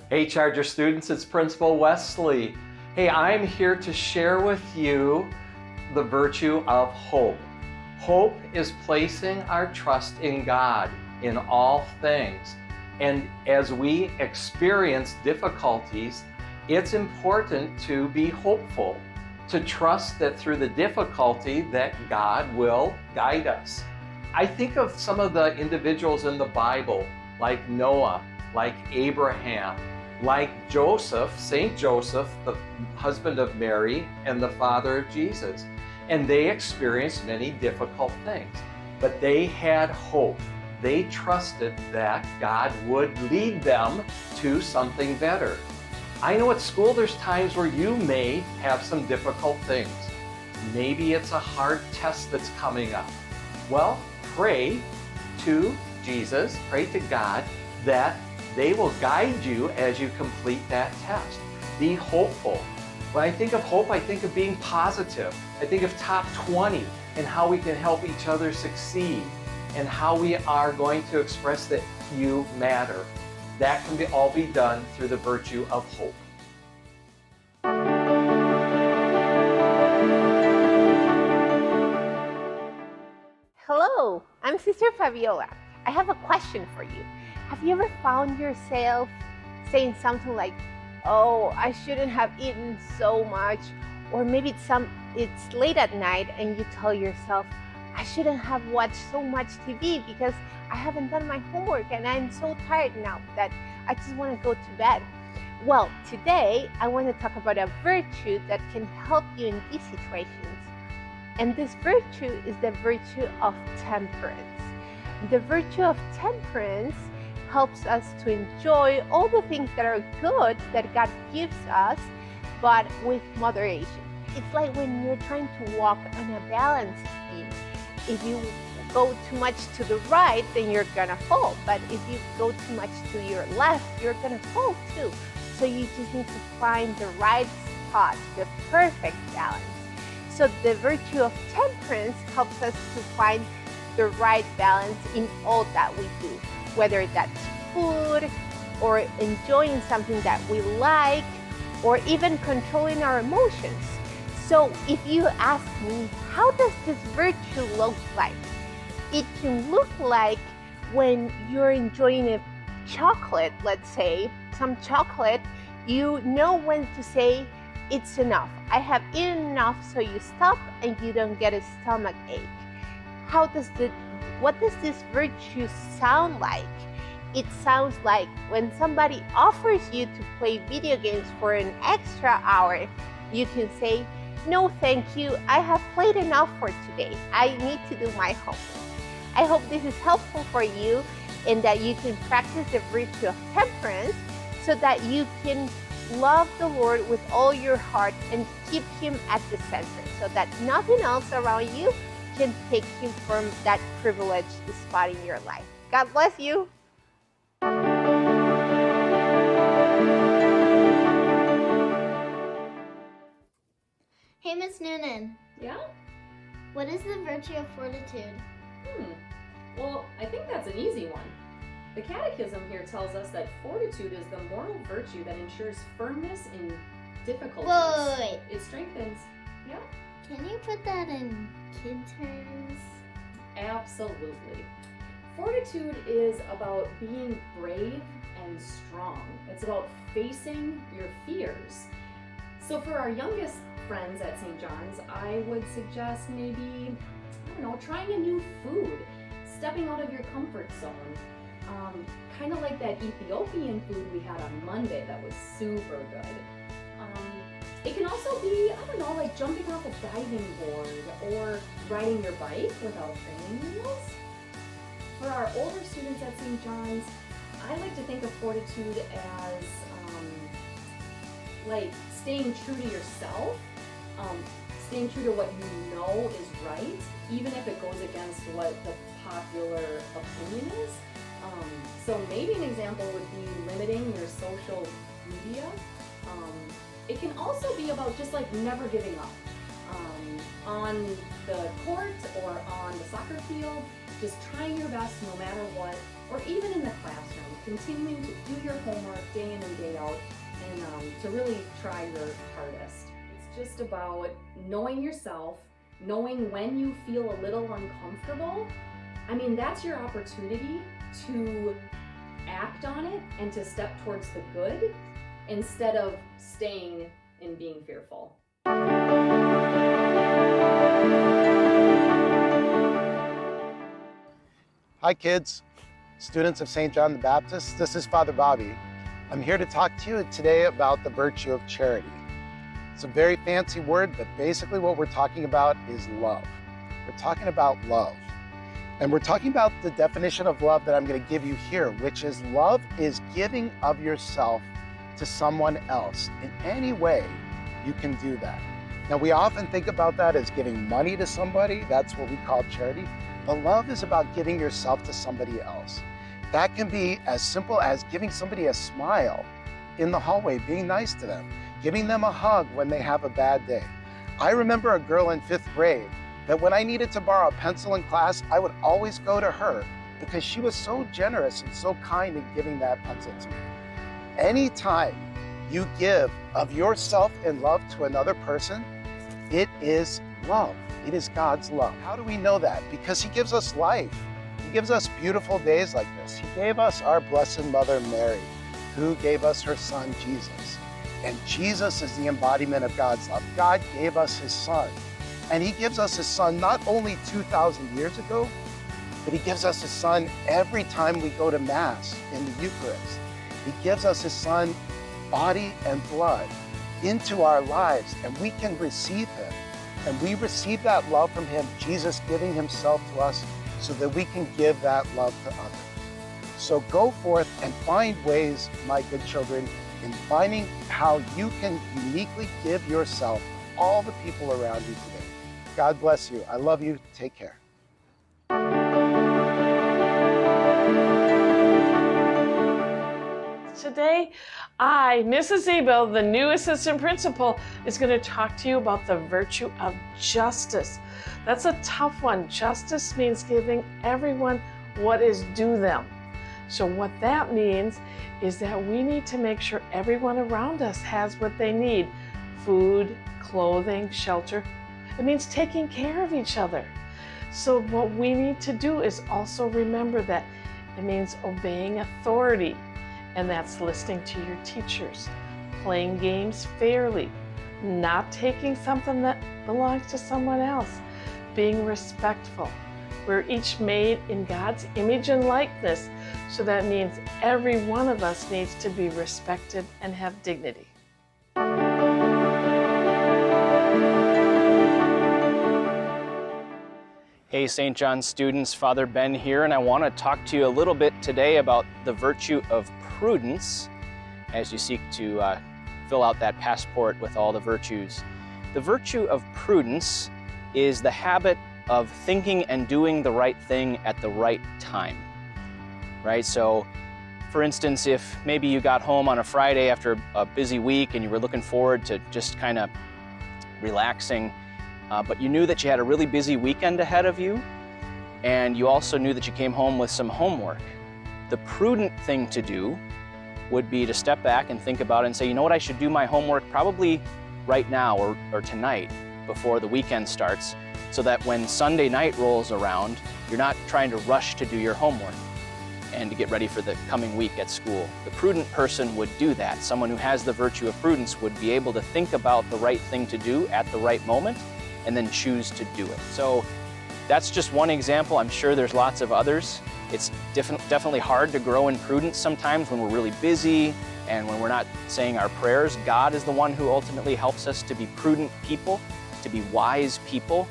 Hey Charger students, it's Principal Wesley. Hey, I'm here to share with you the virtue of hope. Hope is placing our trust in God in all things. And as we experience difficulties, it's important to be hopeful, to trust that through the difficulty that God will guide us. I think of some of the individuals in the Bible, like Noah, like Abraham, like Joseph, Saint Joseph, the husband of Mary and the father of Jesus. And they experienced many difficult things, but they had hope. They trusted that God would lead them to something better. I know at school there's times where you may have some difficult things. Maybe it's a hard test that's coming up. Well, pray to Jesus, pray to God that they will guide you as you complete that test. Be hopeful. When I think of hope, I think of being positive. I think of top 20 and how we can help each other succeed and how we are going to express that you matter. That can all be done through the virtue of hope. Hello, I'm Sister Fabiola. I have a question for you. Have you ever found yourself saying something like, oh, I shouldn't have eaten so much? Or maybe it's late at night and you tell yourself, I shouldn't have watched so much TV because I haven't done my homework and I'm so tired now that I just want to go to bed. Well, today I want to talk about a virtue that can help you in these situations. And this virtue is the virtue of temperance. The virtue of temperance helps us to enjoy all the things that are good that God gives us, but with moderation. It's like when you're trying to walk on a balance beam. If you go too much to the right, then you're gonna fall. But if you go too much to your left, you're gonna fall too. So you just need to find the right spot, the perfect balance. So the virtue of temperance helps us to find the right balance in all that we do, whether that's food or enjoying something that we like or even controlling our emotions. So if you ask me, how does this virtue look like? It can look like when you're enjoying a chocolate, let's say, some chocolate, you know when to say, it's enough. I have eaten enough, so you stop and you don't get a stomach ache. What does this virtue sound like? It sounds like when somebody offers you to play video games for an extra hour, you can say, no thank you, I have played enough for today. I need to do my homework. I hope this is helpful for you and that you can practice the virtue of temperance so that you can love the Lord with all your heart and keep Him at the center so that nothing else around you can take Him from that privileged spot in your life. God bless you. Hey, Miss Noonan. Yeah? What is the virtue of fortitude? Well, I think that's an easy one. The Catechism here tells us that fortitude is the moral virtue that ensures firmness in difficulties. Wait. It strengthens. Yeah? Can you put that in kid terms? Absolutely. Fortitude is about being brave and strong. It's about facing your fears. So for our youngest friends at St. John's, I would suggest maybe, trying a new food, stepping out of your comfort zone. Kind of like that Ethiopian food we had on Monday that was super good. It can also be, like jumping off a diving board or riding your bike without training wheels. For our older students at St. John's, I like to think of fortitude as like staying true to yourself, staying true to what you know is right, even if it goes against what the popular opinion is. So maybe an example would be limiting your social media. It can also be about just like never giving up. On the court or on the soccer field, just trying your best no matter what, or even in the classroom, continuing to do your homework day in and day out and to really try your hardest. It's just about knowing yourself, knowing when you feel a little uncomfortable. I mean, that's your opportunity to act on it and to step towards the good instead of staying and being fearful. Hi kids, students of St. John the Baptist. This is Father Bobby. I'm here to talk to you today about the virtue of charity. It's a very fancy word, but basically what we're talking about is love. We're talking about love. And we're talking about the definition of love that I'm going to give you here, which is love is giving of yourself to someone else. In any way, you can do that. Now, we often think about that as giving money to somebody. That's what we call charity. But love is about giving yourself to somebody else. That can be as simple as giving somebody a smile in the hallway, being nice to them, giving them a hug when they have a bad day. I remember a girl in 5th grade that when I needed to borrow a pencil in class, I would always go to her because she was so generous and so kind in giving that pencil to me. Anytime you give of yourself in love to another person, it is love. It is God's love. How do we know that? Because He gives us life. He gives us beautiful days like this. He gave us our Blessed Mother Mary, who gave us her Son, Jesus. And Jesus is the embodiment of God's love. God gave us His Son. And He gives us His Son not only 2,000 years ago, but He gives us His Son every time we go to Mass in the Eucharist. He gives us His Son, body and blood, into our lives, and we can receive Him. And we receive that love from Him, Jesus giving Himself to us so that we can give that love to others. So go forth and find ways, my good children, in finding how you can uniquely give yourself to all the people around you today. God bless you. I love you. Take care. Today, I, Mrs. Ebel, the new assistant principal, is going to talk to you about the virtue of justice. That's a tough one. Justice means giving everyone what is due them. So what that means is that we need to make sure everyone around us has what they need: food, clothing, shelter. It means taking care of each other. So what we need to do is also remember that it means obeying authority. And that's listening to your teachers, playing games fairly, not taking something that belongs to someone else, being respectful. We're each made in God's image and likeness, so that means every one of us needs to be respected and have dignity. Hey St. John students, Father Ben here, and I want to talk to you a little bit today about the virtue of prudence as you seek to fill out that passport with all the virtues. The virtue of prudence is the habit of thinking and doing the right thing at the right time, right? So, for instance, if maybe you got home on a Friday after a busy week and you were looking forward to just kind of relaxing, but you knew that you had a really busy weekend ahead of you, and you also knew that you came home with some homework. The prudent thing to do would be to step back and think about it and say, you know what, I should do my homework probably right now or tonight before the weekend starts, so that when Sunday night rolls around, you're not trying to rush to do your homework and to get ready for the coming week at school. The prudent person would do that. Someone who has the virtue of prudence would be able to think about the right thing to do at the right moment and then choose to do it. So that's just one example. I'm sure there's lots of others. It's definitely hard to grow in prudence sometimes when we're really busy and when we're not saying our prayers. God is the one who ultimately helps us to be prudent people, to be wise people,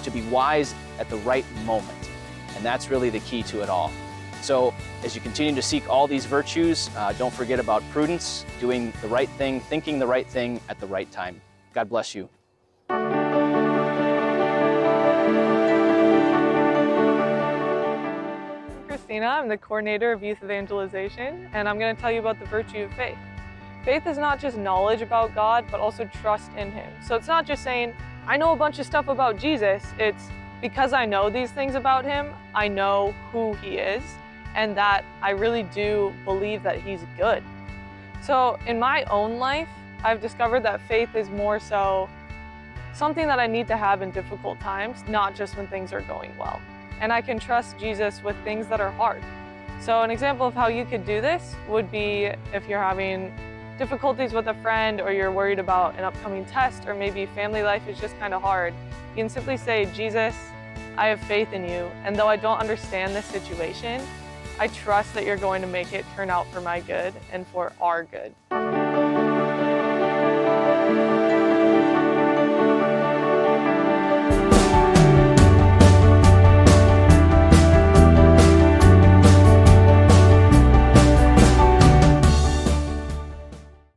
to be wise at the right moment. And that's really the key to it all. So as you continue to seek all these virtues, don't forget about prudence, doing the right thing, thinking the right thing at the right time. God bless you. Christina. I'm the coordinator of youth evangelization, and I'm going to tell you about the virtue of faith. Faith is not just knowledge about God, but also trust in Him. So it's not just saying, I know a bunch of stuff about Jesus. It's because I know these things about Him, I know who He is, and that I really do believe that He's good. So in my own life, I've discovered that faith is more so something that I need to have in difficult times, not just when things are going well. And I can trust Jesus with things that are hard. So an example of how you could do this would be if you're having difficulties with a friend, or you're worried about an upcoming test, or maybe family life is just kind of hard. You can simply say, Jesus, I have faith in you, and though I don't understand this situation, I trust that you're going to make it turn out for my good and for our good.